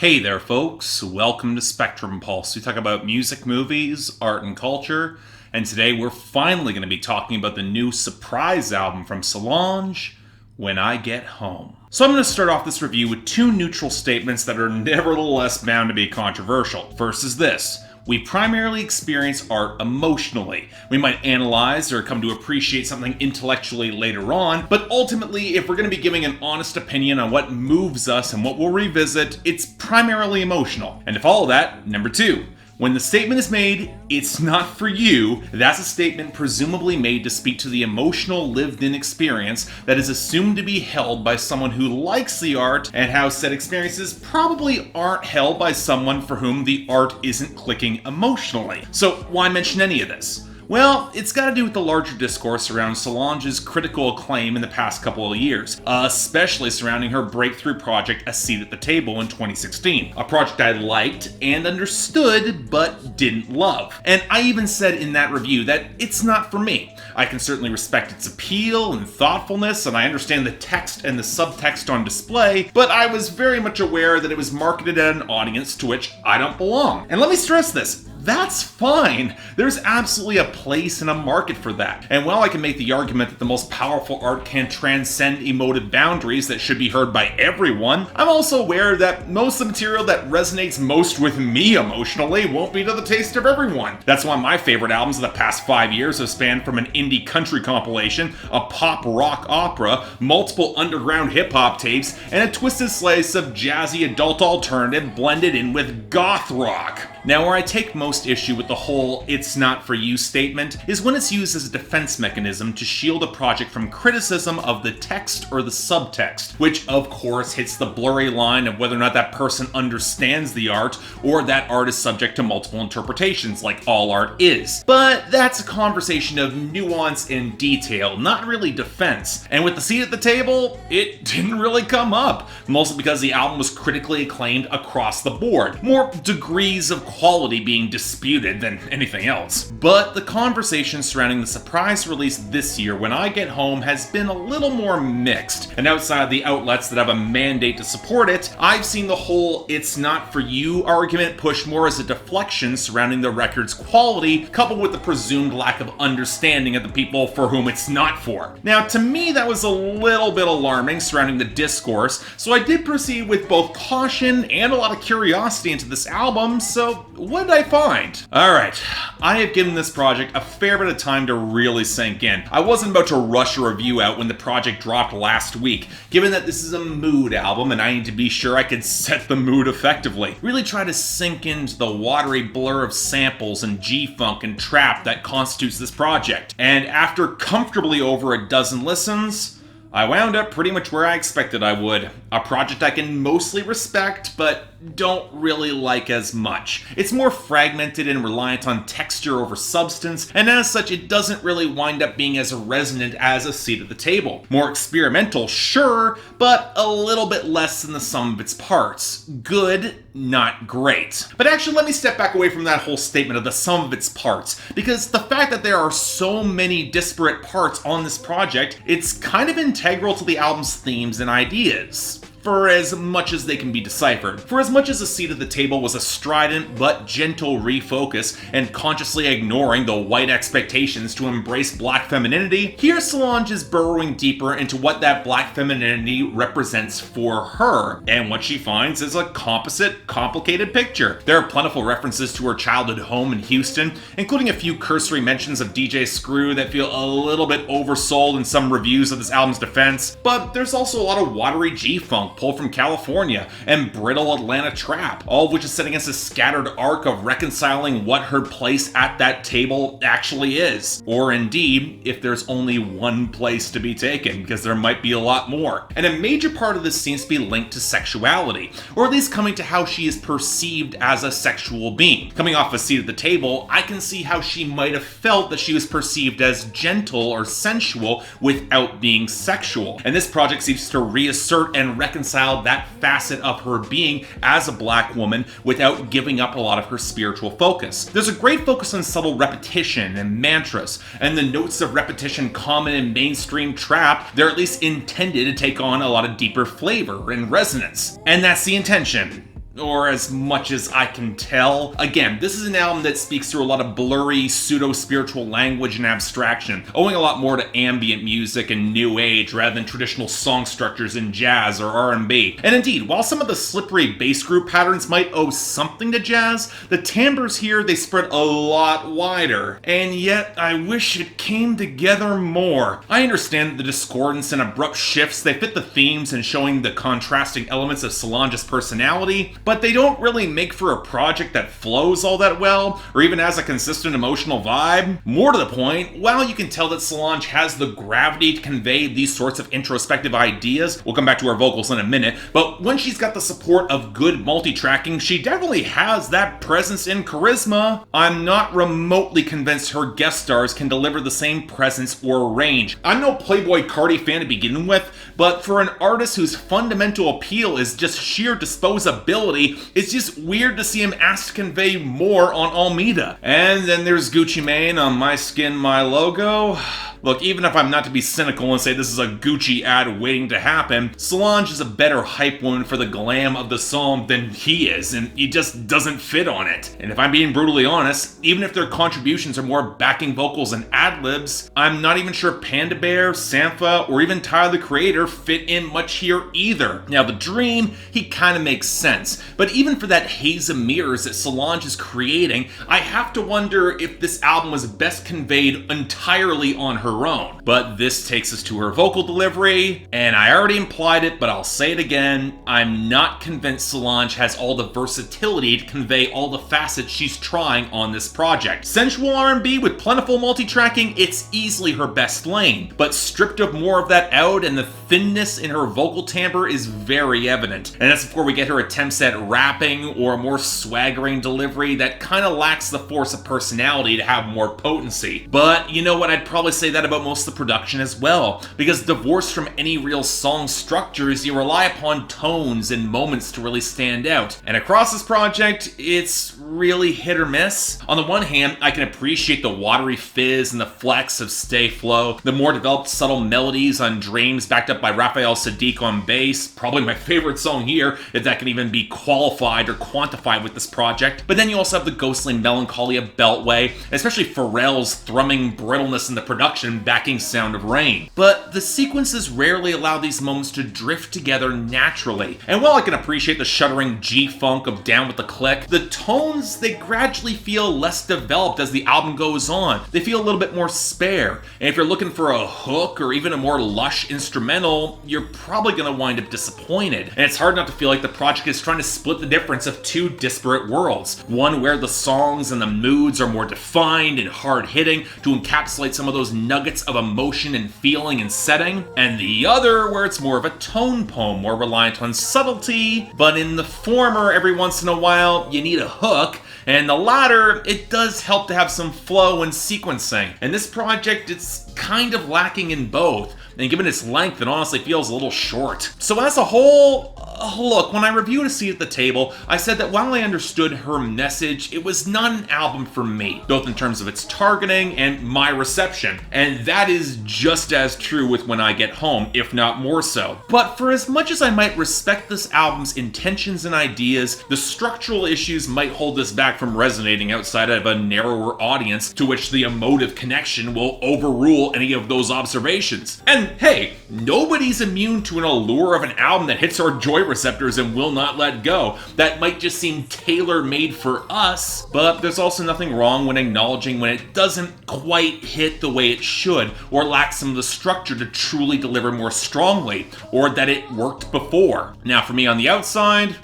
Hey there, folks. Welcome to Spectrum Pulse. We talk about music, movies, art, and culture. And today we're finally going to be talking about the new surprise album from Solange, When I Get Home. So I'm going to start off this review with two neutral statements that are nevertheless bound to be controversial. First is this. We primarily experience art emotionally. We might analyze or come to appreciate something intellectually later on, but ultimately, if we're going to be giving an honest opinion on what moves us and what we'll revisit, it's primarily emotional. And to follow that, number two, when the statement is made, it's not for you, that's a statement presumably made to speak to the emotional lived-in experience that is assumed to be held by someone who likes the art, and how said experiences probably aren't held by someone for whom the art isn't clicking emotionally. So why mention any of this? Well, it's got to do with the larger discourse around Solange's critical acclaim in the past couple of years, especially surrounding her breakthrough project A Seat at the Table in 2016. A project I liked and understood, but didn't love. And I even said in that review that it's not for me. I can certainly respect its appeal and thoughtfulness, and I understand the text and the subtext on display, but I was very much aware that it was marketed at an audience to which I don't belong. And let me stress this. That's fine. There's absolutely a place and a market for that. And while I can make the argument that the most powerful art can transcend emotive boundaries that should be heard by everyone, I'm also aware that most of the material that resonates most with me emotionally won't be to the taste of everyone. That's why my favorite albums of the past 5 years have spanned from an indie country compilation, a pop rock opera, multiple underground hip-hop tapes, and a twisted slice of jazzy adult alternative blended in with goth rock. Now, where I take most issue with the whole "it's not for you" statement is when it's used as a defense mechanism to shield a project from criticism of the text or the subtext, which of course hits the blurry line of whether or not that person understands the art or that art is subject to multiple interpretations, like all art is. But that's a conversation of nuance and detail, not really defense. And with The Seat at the Table, it didn't really come up, mostly because the album was critically acclaimed across the board. More degrees of quality being disputed than anything else. But the conversation surrounding the surprise release this year, When I Get Home, has been a little more mixed. And outside of the outlets that have a mandate to support it, I've seen the whole "it's not for you" argument push more as a deflection surrounding the record's quality, coupled with the presumed lack of understanding of the people for whom it's not for. Now, to me, that was a little bit alarming surrounding the discourse, so I did proceed with both caution and a lot of curiosity into this album, so what did I find? Alright, I have given this project a fair bit of time to really sink in. I wasn't about to rush a review out when the project dropped last week, given that this is a mood album and I need to be sure I could set the mood effectively. Really try to sink into the watery blur of samples and G-funk and trap that constitutes this project. And after comfortably over a dozen listens, I wound up pretty much where I expected I would. A project I can mostly respect, but don't really like as much. It's more fragmented and reliant on texture over substance, and as such it doesn't really wind up being as resonant as A Seat at the Table. More experimental, sure, but a little bit less than the sum of its parts. Good, not great. But actually, let me step back away from that whole statement of the sum of its parts, because the fact that there are so many disparate parts on this project, it's kind of integral to the album's themes and ideas, for as much as they can be deciphered. For as much as A Seat at the Table was a strident but gentle refocus and consciously ignoring the white expectations to embrace black femininity, here Solange is burrowing deeper into what that black femininity represents for her, and what she finds is a composite, complicated picture. There are plentiful references to her childhood home in Houston, including a few cursory mentions of DJ Screw that feel a little bit oversold in some reviews of this album's defense, but there's also a lot of watery G-funk pulled from California and brittle Atlanta trap, all of which is set against a scattered arc of reconciling what her place at that table actually is. Or indeed, if there's only one place to be taken, because there might be a lot more. And a major part of this seems to be linked to sexuality, or at least coming to how she is perceived as a sexual being. Coming off A Seat at the Table, I can see how she might have felt that she was perceived as gentle or sensual without being sexual. And this project seems to reassert and reconcile that facet of her being as a black woman without giving up a lot of her spiritual focus. There's a great focus on subtle repetition and mantras, and the notes of repetition common in mainstream trap, they're at least intended to take on a lot of deeper flavor and resonance. And that's the intention. or as much as I can tell. Again, this is an album that speaks through a lot of blurry, pseudo-spiritual language and abstraction, owing a lot more to ambient music and new age rather than traditional song structures in jazz or R&B. And indeed, while some of the slippery bass group patterns might owe something to jazz, the timbres here, they spread a lot wider. And yet, I wish it came together more. I understand that the discordance and abrupt shifts, they fit the themes and showing the contrasting elements of Solange's personality, but they don't really make for a project that flows all that well, or even has a consistent emotional vibe. More to the point, while you can tell that Solange has the gravity to convey these sorts of introspective ideas, we'll come back to her vocals in a minute, but when she's got the support of good multi-tracking, she definitely has that presence and charisma. I'm not remotely convinced her guest stars can deliver the same presence or range. I'm no Playboi Carti fan to begin with, but for an artist whose fundamental appeal is just sheer disposability, it's just weird to see him asked to convey more on Almeida. And then there's Gucci Mane on My Skin, My Logo. Look, even if I'm not to be cynical and say this is a Gucci ad waiting to happen, Solange is a better hype woman for the glam of the song than he is, and he just doesn't fit on it. And if I'm being brutally honest, even if their contributions are more backing vocals and ad-libs, I'm not even sure Panda Bear, Sampha, or even Tyler the Creator fit in much here either. Now, the Dream, he kind of makes sense, but even for that haze of mirrors that Solange is creating, I have to wonder if this album was best conveyed entirely on her own. But this takes us to her vocal delivery, and I already implied it, but I'll say it again, I'm not convinced Solange has all the versatility to convey all the facets she's trying on this project. Sensual R&B with plentiful multi-tracking, it's easily her best lane, but stripped of more of that out, and the thinness in her vocal timbre is very evident. And that's before we get her attempts at rapping or a more swaggering delivery that kind of lacks the force of personality to have more potency. But you know what, I'd probably say that about most of the production as well, because divorced from any real song structures, you rely upon tones and moments to really stand out. And across this project, it's really hit or miss. On the one hand, I can appreciate the watery fizz and the flex of Stay Flow, the more developed subtle melodies on Dreams backed up by Raphael Sadiq on bass, probably my favorite song here, if that can even be qualified or quantified with this project. But then you also have the ghostly melancholy of Beltway, especially Pharrell's thrumming brittleness in the production backing Sound of Rain. But the sequences rarely allow these moments to drift together naturally. And while I can appreciate the shuddering G-funk of Down with the Click, the tones, they gradually feel less developed as the album goes on. They feel a little bit more spare. And if you're looking for a hook or even a more lush instrumental, you're probably going to wind up disappointed. And it's hard not to feel like the project is trying to split the difference of two disparate worlds. One where the songs and the moods are more defined and hard-hitting to encapsulate some of those nuggets of emotion and feeling and setting, and the other where it's more of a tone poem, more reliant on subtlety, but in the former, every once in a while, you need a hook, and the latter, it does help to have some flow and sequencing. And this project, it's kind of lacking in both, and given its length, it honestly feels a little short. So as a whole, look, when I reviewed A Seat at the Table, I said that while I understood her message, it was not an album for me, both in terms of its targeting and my reception. And that is just as true with When I Get Home, if not more so. But for as much as I might respect this album's intentions and ideas, the structural issues might hold this back from resonating outside of a narrower audience to which the emotive connection will overrule any of those observations. And hey, nobody's immune to an allure of an album that hits our joy receptors and will not let go. That might just seem tailor-made for us, but there's also nothing wrong when acknowledging when it doesn't quite hit the way it should, or lacks some of the structure to truly deliver more strongly, or that it worked before. Now for me on the outside,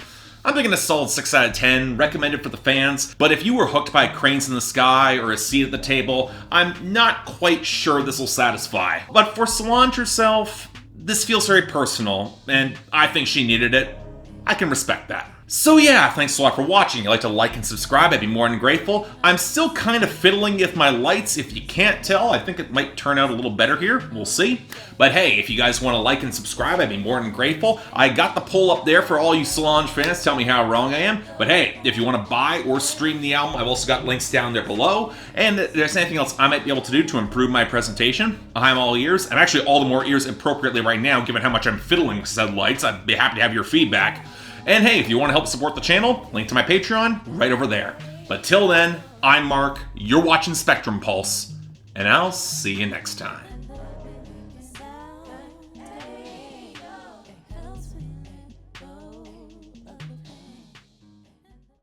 I'm thinking a solid 6 out of 10, recommended for the fans, but if you were hooked by Cranes in the Sky or A Seat at the Table, I'm not quite sure this will satisfy. But for Solange herself, this feels very personal, and I think she needed it. I can respect that. So yeah, thanks a lot for watching. If you'd like to like and subscribe, I'd be more than grateful. I'm still kind of fiddling with my lights. If you can't tell, I think it might turn out a little better here. We'll see. But hey, if you guys want to like and subscribe, I'd be more than grateful. I got the poll up there for all you Solange fans. Tell me how wrong I am. But hey, if you want to buy or stream the album, I've also got links down there below. And if there's anything else I might be able to do to improve my presentation, I'm all ears. I'm actually all the more ears appropriately right now, given how much I'm fiddling with said lights. I'd be happy to have your feedback. And hey, if you want to help support the channel, link to my Patreon right over there. But till then, I'm Mark, you're watching Spectrum Pulse, and I'll see you next time.